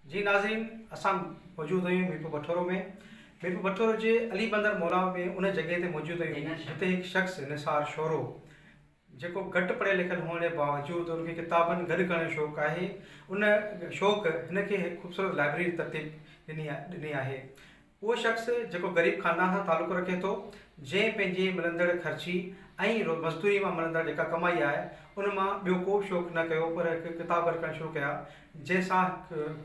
जी नाज़रीन, असां मौजूदु आहियूं मीरपुर बठोरो में। मीरपुर बठोरो जे अली बंदर मोला में उन जॻह ते मौजूदु आहियूं जिते हिकु शख़्स निसार शोरो जेको घटि पढ़ियल लिखियल हुअण जे बावजूदि उनखे किताबनि गॾु करण जो शौक़ु आहे। उन शौक़ु हिनखे हिकु ख़ूबसूरत लाइब्रेरी तरतीब ॾिनी आहे। उहो शख़्स जेको ग़रीब ख़ानदान सां तालुक़ु रखे थो, जंहिं पंहिंजे मिलंदड़ ख़र्ची ऐं मज़दूरी मां मिलंदड़ जेका कमाई आहे उन मां ॿियो को शौक़ु न कयो, पर हिकु किताब रखणु शुरू कया, जंहिंसां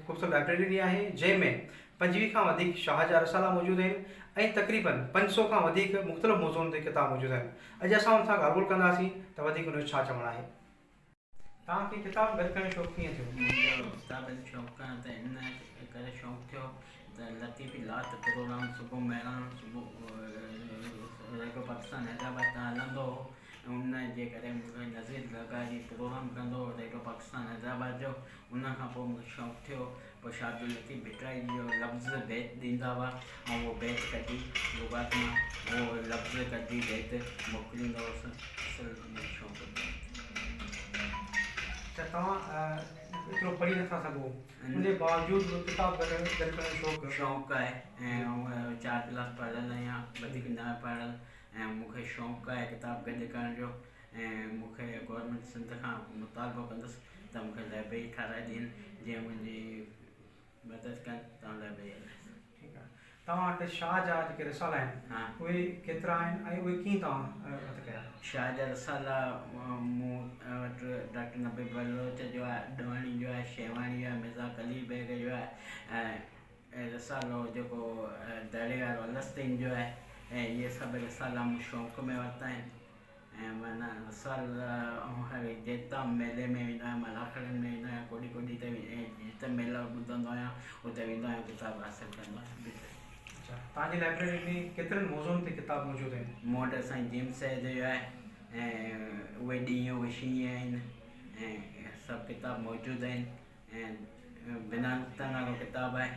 ख़ूबसूरत लाइब्रेरी ॾिनी आहे जंहिंमें 25 खां वधीक शाह जा रसाला मौजूदु आहिनि ऐं तक़रीबन 500 खां वधीक मुख़्तलिफ़ मौज़ूअनि ते किताब मौजूदु आहिनि। अॼु असां हुन सां ॻाल्हि ॿोल कंदासीं त वधीक हुनजो छा चवणु आहे। तव्हांखे किताब गॾु करण जो शौक़ु कीअं थियो? मुंहिंजो किताबनि जो शौक़ु आहे त इन करे शौक़ु थियो त लतीफ़ी लात प्रोग्राम सुबुह महिराण रेडियो पाकिस्तान हैदराबाद तां हलंदो हो। उन जे करे मूंखे नज़ीर लॻाई प्रोग्राम कंदो हो रेडियो पाकिस्तान हैदराबाद जो। उन खां पोइ मूंखे शौक़ु थियो, पोइ शादी लतीफ़ भिटराई जो लफ़्ज़ बैत ॾींदा हुआ ऐं उहो बैत कढी लुगात मां उहो लफ़्ज़ कढी बैत मोकिलींदो हुउसि। असुलु शौक़ु त तव्हां एतिरो पढ़ी नथा सघो, उनजे बावजूदि किताब गॾु करण जो शौक़ु आहे ऐं 4 क्लास पढ़ियल आहियां, वधीक न पढ़ियल, ऐं मूंखे शौक़ु आहे किताब गॾु करण जो। ऐं मूंखे गवर्नमेंट सिंध खां मुतालबो कंदुसि त मूंखे लाइब्रेरी ठाराए ॾियनि जीअं मुंहिंजी मदद कनि तव्हां लाइब्रेरी। ठीकु आहे। तव्हां वटि शाह जा जेके रसाला आहिनि उहे केतिरा आहिनि ऐं उहे कीअं तव्हां वटि कया? शाह जा रसाला मूं वटि डॉक्टर नबी बलोच जो आहे, अडवाणी जो आहे, शेवाणी जो आहे, मिर्ज़ा कलीम बेग जो आहे, ऐं रसालो जेको दड़े वारो अलस्तीन जो आहे। ऐं इहे सभु रसाला मूं शौक़ु में वरिता आहिनि। ऐं माना रसाला हर जेता मेले में वेंदो आहियां, मलाखड़नि में वेंदो आहियां, कोॾी कोॾी त जिते मेला ॿुधंदो आहियां उते वेंदो आहियां, किताब हासिलु कंदो आहियां। अच्छा, तव्हांजी लाइब्रेरी में केतिरनि मौज़ूअनि ते किताब मौजूदु आहिनि? मूं वटि साईं जेम्स सैद जो आहे ऐं उहे ॾींहं उहे शींहं आहिनि ऐं सभु किताब मौजूदु आहिनि। ऐं बिना नुक़्तनि वारो किताबु आहे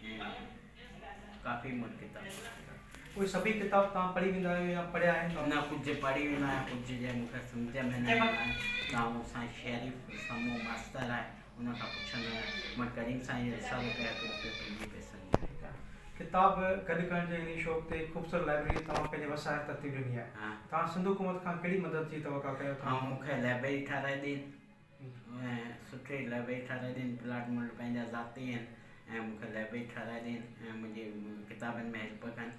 ऐं काफ़ी मूं वटि किताब। उहे सभई किताब तव्हां पढ़ी वेंदा आहियो या पढ़िया आहिनि? न, कुझु पढ़ी वेंदो आहियां, कुझु जे मूंखे सम्झ में न ईंदा आहिनि तव्हां मूंसां शरीफ़ समूह मास्तर आहे उन खां पुछंदो आहियां। मां करीम साईं जो रसालो कया पंहिंजे पैसनि जो। किताब गॾु करण जे इन शौक़ ते ख़ूबसूरत लाइब्रेरी तव्हां पंहिंजे वसाइल तरतीब ॾिनी आहे। तव्हां सिंध हुकूमत खां कहिड़ी मदद जी तवका कयो था? मूंखे लाइब्रेरी ठाराए ॾियनि ऐं सुठी लाइब्रेरी ठाराए ॾियनि, प्लाट मुल्क पंहिंजा ज़ाती आहिनि ऐं मूंखे लाइब्रेरी ठाराए ॾियनि ऐं मुंहिंजी किताबनि में हेल्प कनि।